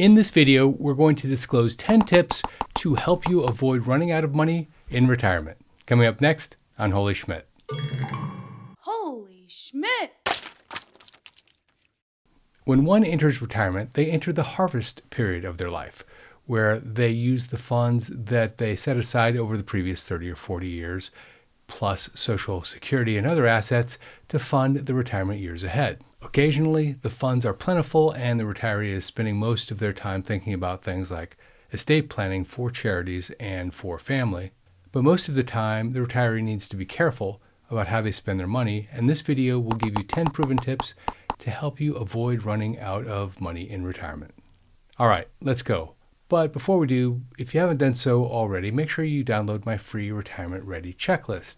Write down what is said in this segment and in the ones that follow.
In this video, we're going to disclose 10 tips to help you avoid running out of money in retirement. Coming up next on Holy Schmidt. Holy Schmidt! When one enters retirement, they enter the harvest period of their life, where they use the funds that they set aside over the previous 30 or 40 years, plus Social Security and other assets, to fund the retirement years ahead. Occasionally, the funds are plentiful and the retiree is spending most of their time thinking about things like estate planning for charities and for family. But most of the time, the retiree needs to be careful about how they spend their money, and this video will give you 10 proven tips to help you avoid running out of money in retirement. All right, let's go. But before we do, if you haven't done so already, make sure you download my free Retirement Ready checklist.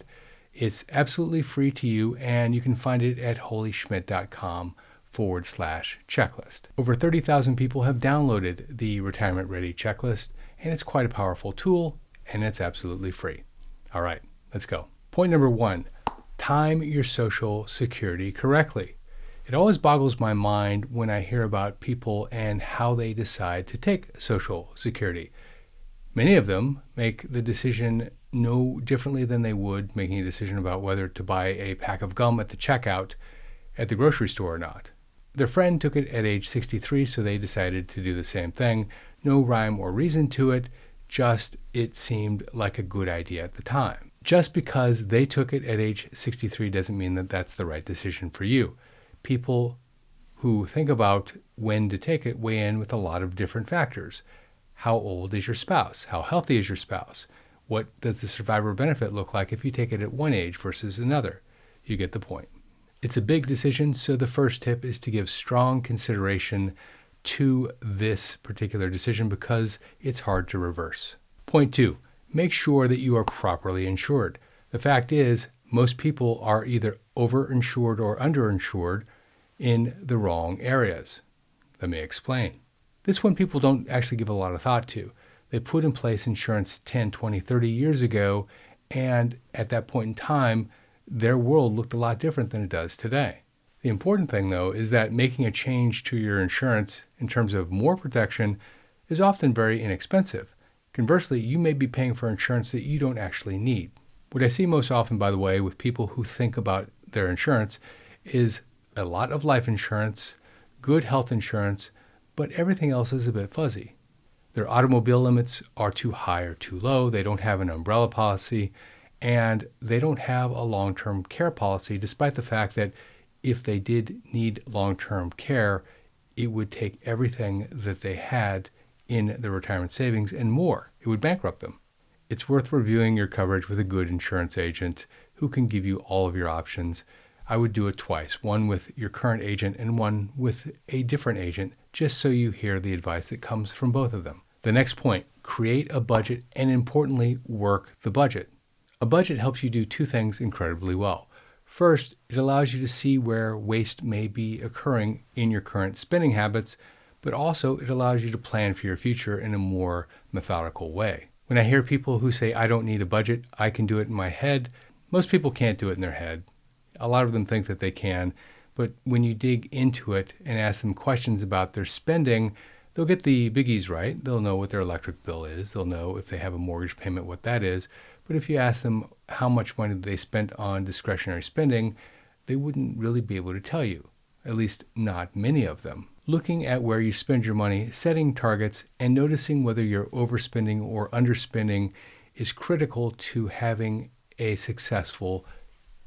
It's absolutely free to you, and you can find it at holyschmidt.com/checklist. Over 30,000 people have downloaded the Retirement Ready checklist, and it's quite a powerful tool, and it's absolutely free. All right, let's go. Point number 1, time your Social Security correctly. It always boggles my mind when I hear about people and how they decide to take Social Security. Many of them make the decision no differently than they would making a decision about whether to buy a pack of gum at the checkout at the grocery store or not. Their friend took it at age 63, so they decided to do the same thing. No rhyme or reason to it, just it seemed like a good idea at the time. Just because they took it at age 63 doesn't mean that that's the right decision for you. People who think about when to take it weigh in with a lot of different factors. How old is your spouse? How healthy is your spouse? What does the survivor benefit look like if you take it at one age versus another? You get the point. It's a big decision, so the first tip is to give strong consideration to this particular decision because it's hard to reverse. Point 2, make sure that you are properly insured. The fact is, most people are either overinsured or underinsured in the wrong areas. Let me explain. This one people don't actually give a lot of thought to. They put in place insurance 10, 20, 30 years ago, and at that point in time, their world looked a lot different than it does today. The important thing, though, is that making a change to your insurance in terms of more protection is often very inexpensive. Conversely, you may be paying for insurance that you don't actually need. What I see most often, by the way, with people who think about their insurance is a lot of life insurance, good health insurance, but everything else is a bit fuzzy. Their automobile limits are too high or too low, they don't have an umbrella policy, and they don't have a long-term care policy, despite the fact that if they did need long-term care, it would take everything that they had in their retirement savings and more. It would bankrupt them. It's worth reviewing your coverage with a good insurance agent who can give you all of your options. I would do it twice, one with your current agent and one with a different agent, just so you hear the advice that comes from both of them. The next point, create a budget and importantly, work the budget. A budget helps you do two things incredibly well. First, it allows you to see where waste may be occurring in your current spending habits, but also it allows you to plan for your future in a more methodical way. When I hear people who say, I don't need a budget, I can do it in my head, most people can't do it in their head. A lot of them think that they can, but when you dig into it and ask them questions about their spending, they'll get the biggies right. They'll know what their electric bill is. They'll know if they have a mortgage payment, what that is. But if you ask them how much money they spent on discretionary spending, they wouldn't really be able to tell you, at least not many of them. Looking at where you spend your money, setting targets, and noticing whether you're overspending or underspending is critical to having a successful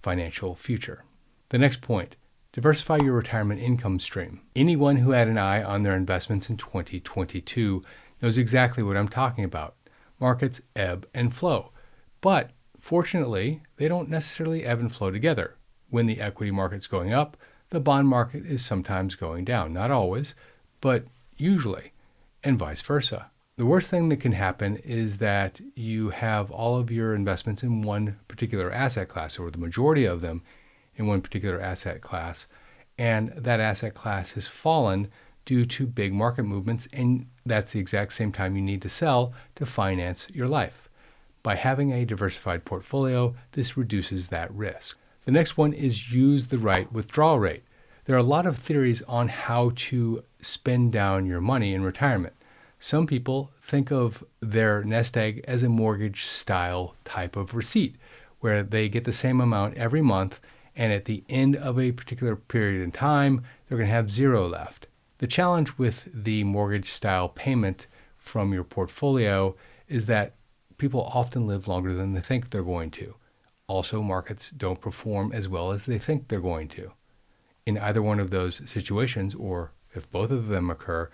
financial future. The next point, diversify your retirement income stream. Anyone who had an eye on their investments in 2022 knows exactly what I'm talking about. Markets ebb and flow. But fortunately, they don't necessarily ebb and flow together. When the equity market's going up, the bond market is sometimes going down. Not always, but usually, and vice versa. The worst thing that can happen is that you have all of your investments in one particular asset class, or the majority of them in one particular asset class, and that asset class has fallen due to big market movements, and that's the exact same time you need to sell to finance your life. By having a diversified portfolio, this reduces that risk. The next one is use the right withdrawal rate. There are a lot of theories on how to spend down your money in retirement. Some people think of their nest egg as a mortgage style type of receipt, where they get the same amount every month, and at the end of a particular period in time, they're going to have zero left. The challenge with the mortgage style payment from your portfolio is that people often live longer than they think they're going to. Also, markets don't perform as well as they think they're going to. In either one of those situations, or if both of them occur,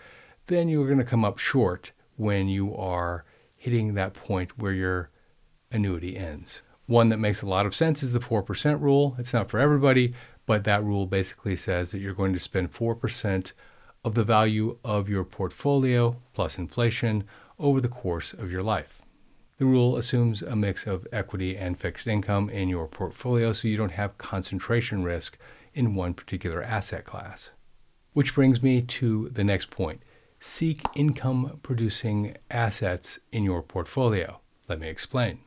then you're going to come up short when you are hitting that point where your annuity ends. One that makes a lot of sense is the 4% rule. It's not for everybody, but that rule basically says that you're going to spend 4% of the value of your portfolio plus inflation over the course of your life. The rule assumes a mix of equity and fixed income in your portfolio so you don't have concentration risk in one particular asset class. Which brings me to the next point. Seek income-producing assets in your portfolio. Let me explain.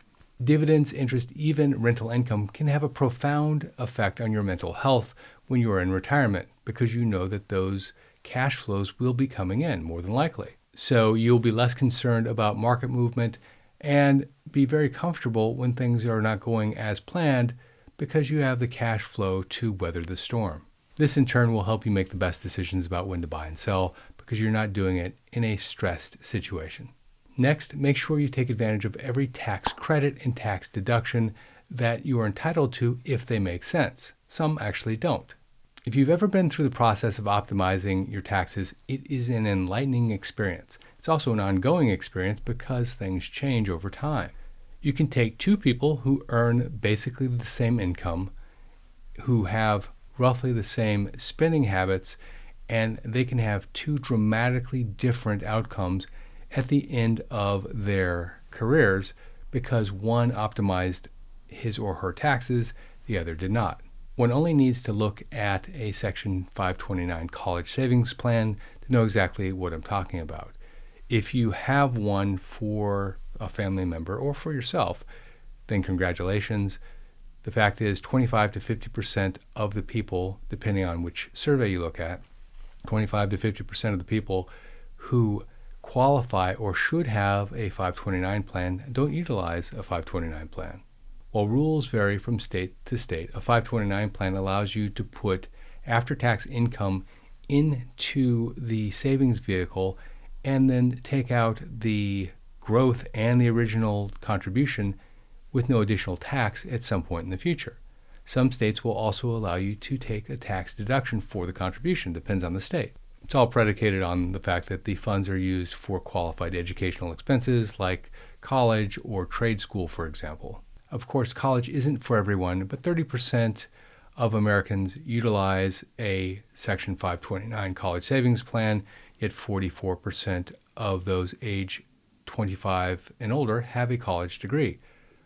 Dividends, interest, even rental income can have a profound effect on your mental health when you are in retirement because you know that those cash flows will be coming in more than likely. So you'll be less concerned about market movement and be very comfortable when things are not going as planned because you have the cash flow to weather the storm. This in turn will help you make the best decisions about when to buy and sell because you're not doing it in a stressed situation. Next, make sure you take advantage of every tax credit and tax deduction that you are entitled to if they make sense. Some actually don't. If you've ever been through the process of optimizing your taxes, it is an enlightening experience. It's also an ongoing experience because things change over time. You can take two people who earn basically the same income, who have roughly the same spending habits, and they can have two dramatically different outcomes at the end of their careers because one optimized his or her taxes, the other did not. One only needs to look at a Section 529 college savings plan to know exactly what I'm talking about. If you have one for a family member or for yourself, then congratulations. The fact is 25 to 50% of the people, depending on which survey you look at, 25 to 50% of the people who qualify or should have a 529 plan don't utilize a 529 plan. While rules vary from state to state, a 529 plan allows you to put after-tax income into the savings vehicle and then take out the growth and the original contribution with no additional tax at some point in the future. Some states will also allow you to take a tax deduction for the contribution, depends on the state. It's all predicated on the fact that the funds are used for qualified educational expenses like college or trade school, for example. Of course, college isn't for everyone, but 30% of Americans utilize a Section 529 college savings plan, yet 44% of those age 25 and older have a college degree.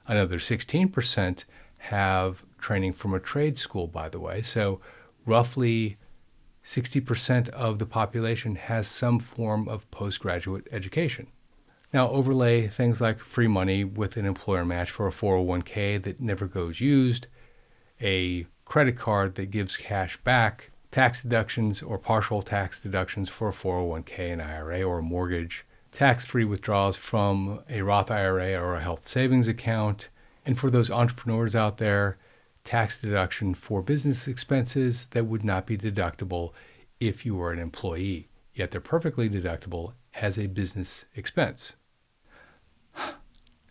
Another 16% have training from a trade school, by the way, so roughly 60% of the population has some form of postgraduate education. Now, overlay things like free money with an employer match for a 401k that never goes used, a credit card that gives cash back, tax deductions or partial tax deductions for a 401k, an IRA, or a mortgage, tax-free withdrawals from a Roth IRA or a health savings account, and for those entrepreneurs out there, tax deduction for business expenses that would not be deductible if you were an employee, yet they're perfectly deductible as a business expense.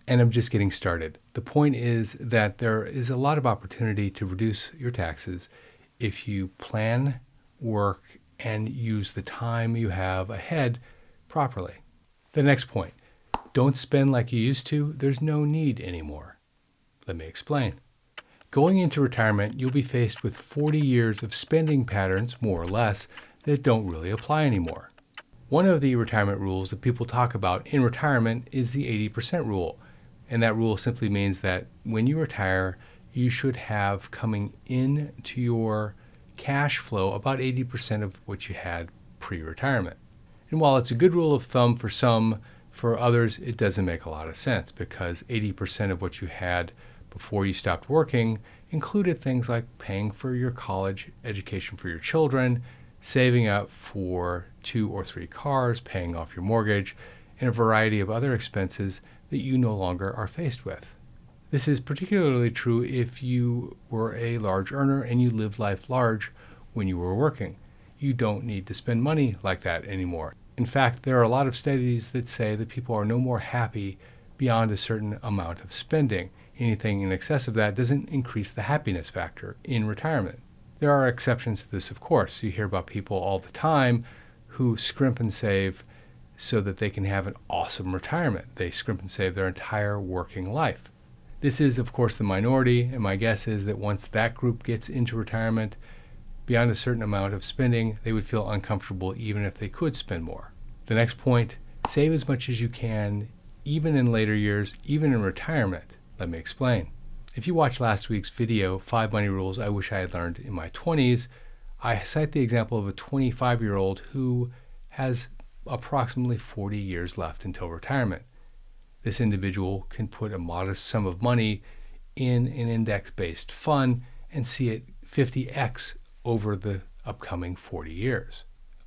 And I'm just getting started. The point is that there is a lot of opportunity to reduce your taxes if you plan, work, and use the time you have ahead properly. The next point, don't spend like you used to. There's no need anymore. Let me explain. Going into retirement, you'll be faced with 40 years of spending patterns, more or less, that don't really apply anymore. One of the retirement rules that people talk about in retirement is the 80% rule. And that rule simply means that when you retire, you should have coming into your cash flow about 80% of what you had pre-retirement. And while it's a good rule of thumb for some, for others, it doesn't make a lot of sense because 80% of what you had before you stopped working included things like paying for your college education for your children, saving up for 2 or 3 cars, paying off your mortgage, and a variety of other expenses that you no longer are faced with. This is particularly true if you were a large earner and you lived life large when you were working. You don't need to spend money like that anymore. In fact, there are a lot of studies that say that people are no more happy beyond a certain amount of spending. Anything in excess of that doesn't increase the happiness factor in retirement. There are exceptions to this, of course. You hear about people all the time who scrimp and save so that they can have an awesome retirement. They scrimp and save their entire working life. This is, of course, the minority, and my guess is that once that group gets into retirement, beyond a certain amount of spending, they would feel uncomfortable even if they could spend more. The next point, save as much as you can, even in later years, even in retirement. Let me explain. If you watched last week's video, 5 Money Rules I Wish I Had Learned in My 20s, I cite the example of a 25-year-old who has approximately 40 years left until retirement. This individual can put a modest sum of money in an index-based fund and see it 50x over the upcoming 40 years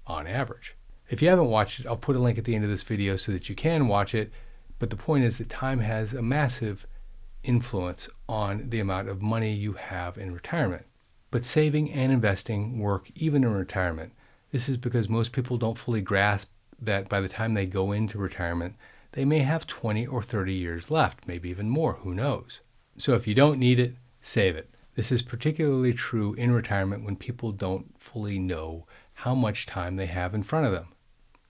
on average. If you haven't watched it, I'll put a link at the end of this video so that you can watch it, but the point is that time has a massive influence on the amount of money you have in retirement. But saving and investing work even in retirement. This is because most people don't fully grasp that by the time they go into retirement, they may have 20 or 30 years left, maybe even more, who knows. So if you don't need it, save it. This is particularly true in retirement when people don't fully know how much time they have in front of them.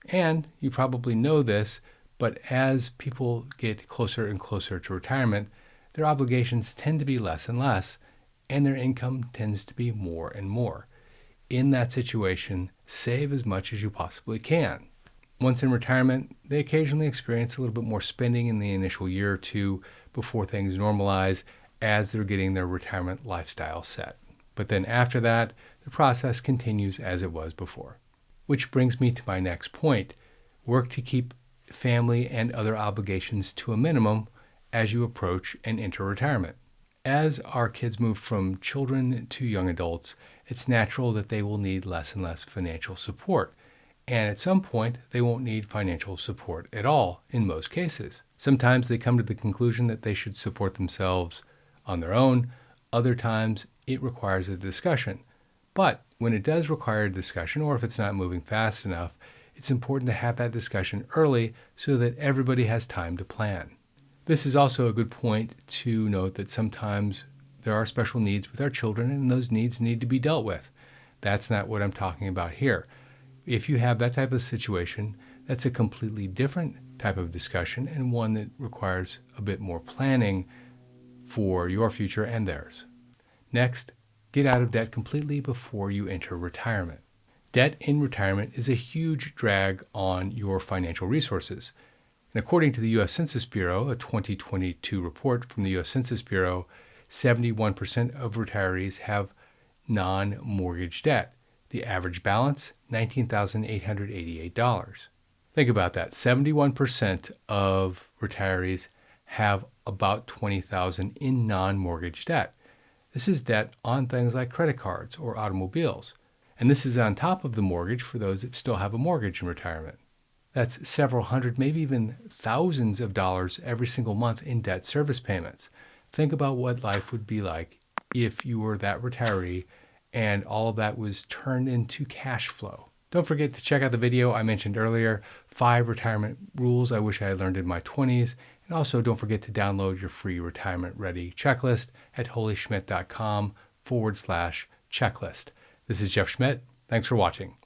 And you probably know this, but as people get closer and closer to retirement, their obligations tend to be less and less, and their income tends to be more and more. In that situation, save as much as you possibly can. Once in retirement, they occasionally experience a little bit more spending in the initial year or two before things normalize as they're getting their retirement lifestyle set. But then after that, the process continues as it was before. Which brings me to my next point. Work to keep family and other obligations to a minimum as you approach and enter retirement. As our kids move from children to young adults, it's natural that they will need less and less financial support. And at some point, they won't need financial support at all in most cases. Sometimes they come to the conclusion that they should support themselves on their own. Other times, it requires a discussion. But when it does require a discussion, or if it's not moving fast enough, it's important to have that discussion early so that everybody has time to plan. This is also a good point to note that sometimes there are special needs with our children, and those needs need to be dealt with. That's not what I'm talking about here. If you have that type of situation, that's a completely different type of discussion and one that requires a bit more planning for your future and theirs. Next, get out of debt completely before you enter retirement. Debt in retirement is a huge drag on your financial resources. And according to the U.S. Census Bureau, a 2022 report from the U.S. Census Bureau, 71% of retirees have non-mortgage debt. The average balance, $19,888. Think about that. 71% of retirees have about $20,000 in non-mortgage debt. This is debt on things like credit cards or automobiles. And this is on top of the mortgage for those that still have a mortgage in retirement. That's several hundred, maybe even thousands of dollars every single month in debt service payments. Think about what life would be like if you were that retiree and all of that was turned into cash flow. Don't forget to check out the video I mentioned earlier, 5 retirement rules I wish I had learned in my 20s. And also don't forget to download your free retirement ready checklist at holyschmidt.com/checklist. This is Jeff Schmidt. Thanks for watching.